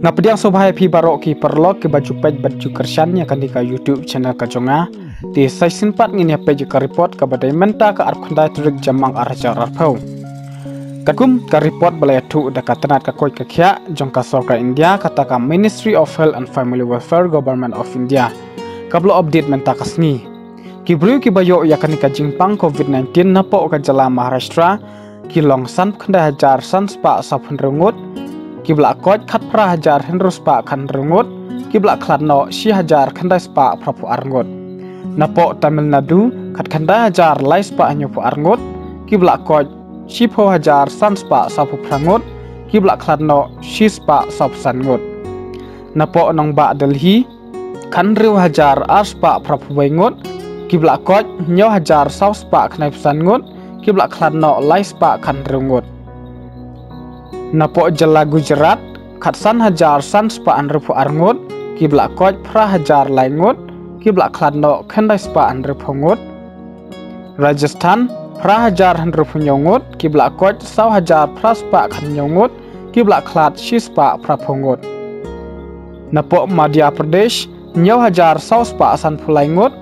Ngapediang sobhai pi barok ki perlok ki baju pej baju kersan ya kan di ka YouTube channel ka jonga di sai simpat ngin ya pej ka report ka badai menta ka arkundai turik jamang arja arpau kakum ka report balai tu da katanat ka koi ka khya jong ka sarkar India kata ka Ministry of Health and Family Welfare Government of India kablo update menta ka sngi ki bru ki bayo ya kan ka jingpang COVID-19 na po ka jala Maharashtra ki longsan khanda hajar san spa sapun rengut kibla kot khat pra hajar henrus pa khan rengut kibla khlatno si hajar khandai spa prapu arngot napo Tamil Nadu khat khanda hajar lai spa anyopu arngot kibla kot si pho hajar san spa sapu prangot kibla khlatno si spa sap sangot napo nongba Delhi khan riu hajar aspa prapu wengot kibla kot nyo hajar sau spa khnai sangot kibla khlatno lai spa khan rengut napo jala Gujarat khatsan hajar san spa anrupu arngut kibla koj pra hajar laingut kibla khladno khandai spa anrupu ngut Rajasthan pra hajar anrupu nyongut kibla koj sau hajar pra spa khan nyongut kibla khlad si spa prapungut napo Madhya Pradesh nyaw hajar sau spa san phulaingut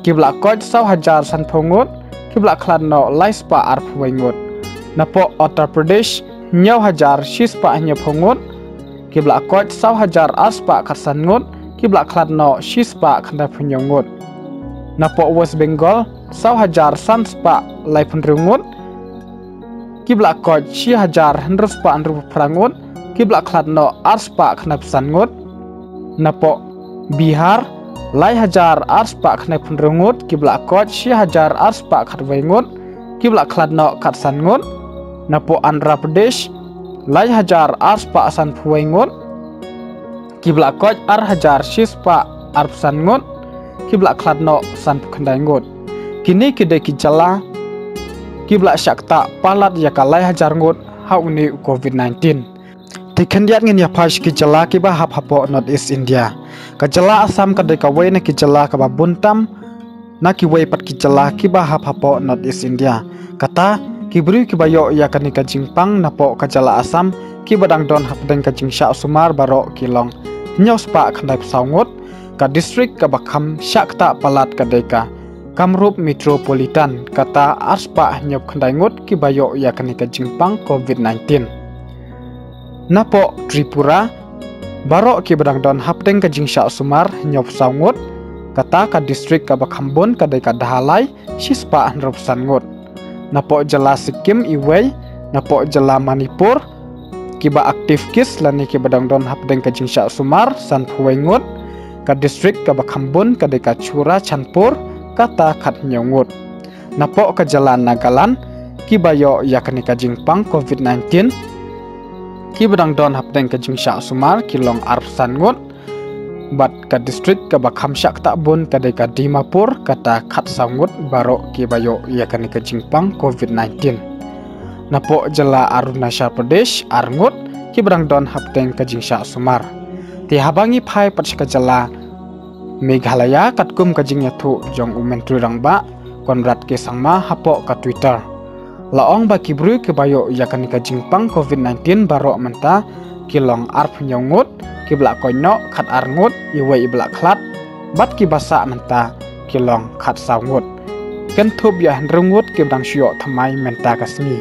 kibla koj sau hajar san phungut kibla khladno lai spa arpuingut napo Uttar Pradesh nyaw hajar shispa nya phongut kibla koj sau hajar aspa khasangut kibla khladno shispa khanda phunyangut napo West Bengal sau hajar sanspa lai phunrungut kibla koj si hajar hendruspa andru prangut kibla khladno arspa khna psangut napo Bihar lai hajar arspa khna phunrungut kibla koj si hajar arspa khatwaingut kibla khladno khatsangut napo Andhra Pradesh lai hajar arspa asan phuwaingut kibla koj ar hajar shispa arpsangut kibla khladno san pukhandaingut kini kide kijala kibla syakta palat yaka lai hajar ngut hauni COVID-19 tikhandiat ngin ya phash kijala kiba hapo North East India kajala Assam kadai kawai na kijala kaba buntam na kiwai pat kijala kiba hapo North East India kata kibru kibayo ya kanika jingpang napo kajala Assam kibadang don hapdeng kajing sya sumar baro kilong nyos pa khandai psaungut ka district ka bakham syakta palat kadeka Kamrup Metropolitan kata arspa nyop khandai ngut kibayo ya kanika jingpang COVID-19 napo Tripura baro kibadang don hapdeng kajing sya sumar nyop saungut kata ka district ka bakhambon kadeka dahalai sispa hanrup sangut napo jala Sikkim iway napo jala Manipur kiba aktif kis lani kibadang don hapdeng ka jingsha sumar san phuwaingut ka district ka bakhambun ka deka chura chanpur kata khat nyongut napo ka jala Nagaland kibayo yakni ka jingpang COVID-19 kibadang don hapdeng ka jingsha sumar kilong arsan ngut bat ka district ka bakham syak tak bun ka deka Dimapur kata khat sangut baro kibayo yakani ka jingpang COVID-19 napo jala Arunachal Pradesh arngut kibrang don hapteng ka jingsha sumar ti habangi phai pat ka jala Meghalaya katkum ka jingya thu jong umentri rangba konrad ke sangma hapo ka Twitter laong ba kibru kibayo yakani ka jingpang COVID-19 baro menta kilong arp nyongut kibla koino khat arngut iwai ibla khlat bat kibasa menta kilong khat saungut ken thup ya hendrungut kibdang syo thamai menta kasni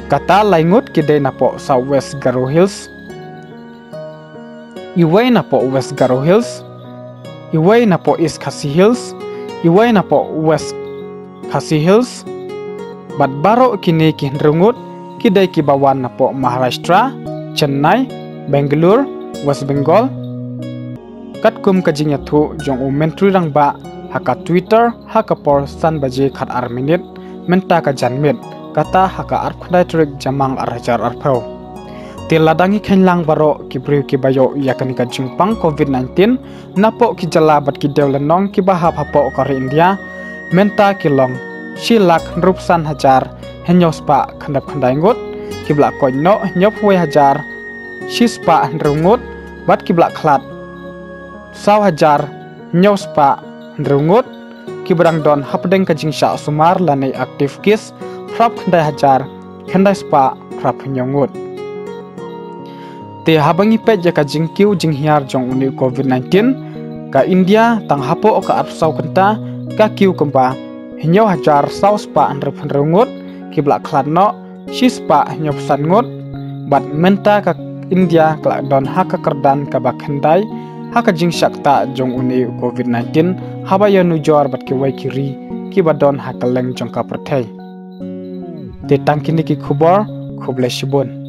kata laingut kide napo South West Garo Hills iwai napo West Garo Hills iwai napo East Khasi Hills iwai napo West Khasi Hills bat baro kini ki hendrungut kide kibawan napo Maharashtra Chennai Bangalore West Bengal katkum kajing yathu jong umentri rangba haka Twitter haka por san baje khat arminit menta ka janmit kata haka arkhdai trik jamang arhajar arphau tiladangi khenlang baro kibru kibayo yakani ka jingpang COVID-19 napo kijala bat kidewlenong kibahap hapo kari India menta kilong silak rupsan hajar henyospa khandap khandaingut kibla koino nyop we hajar shispa ndrungut bat kibla khlat sau hajar nyospa ndrungut kibrang don hapdeng ka jingsha sumar lani aktif kis prap khandai hajar khandai spa prap nyongut te habangi pe jaka jingkiu jinghiar jong uni COVID-19 ka India tang hapo ka arsau kenta ka kiu kempa hinyau hajar saus pa andre penrengut kibla kladno shispa hinyau pesan ngut bat menta ka India kelak don haka kerdan ka bakhendai haka jing syakta jong uni COVID-19 habaya nujor bat ki wai kiri ki badon hakaleng jong ka perthai te tangkini ki khubor khuble shibun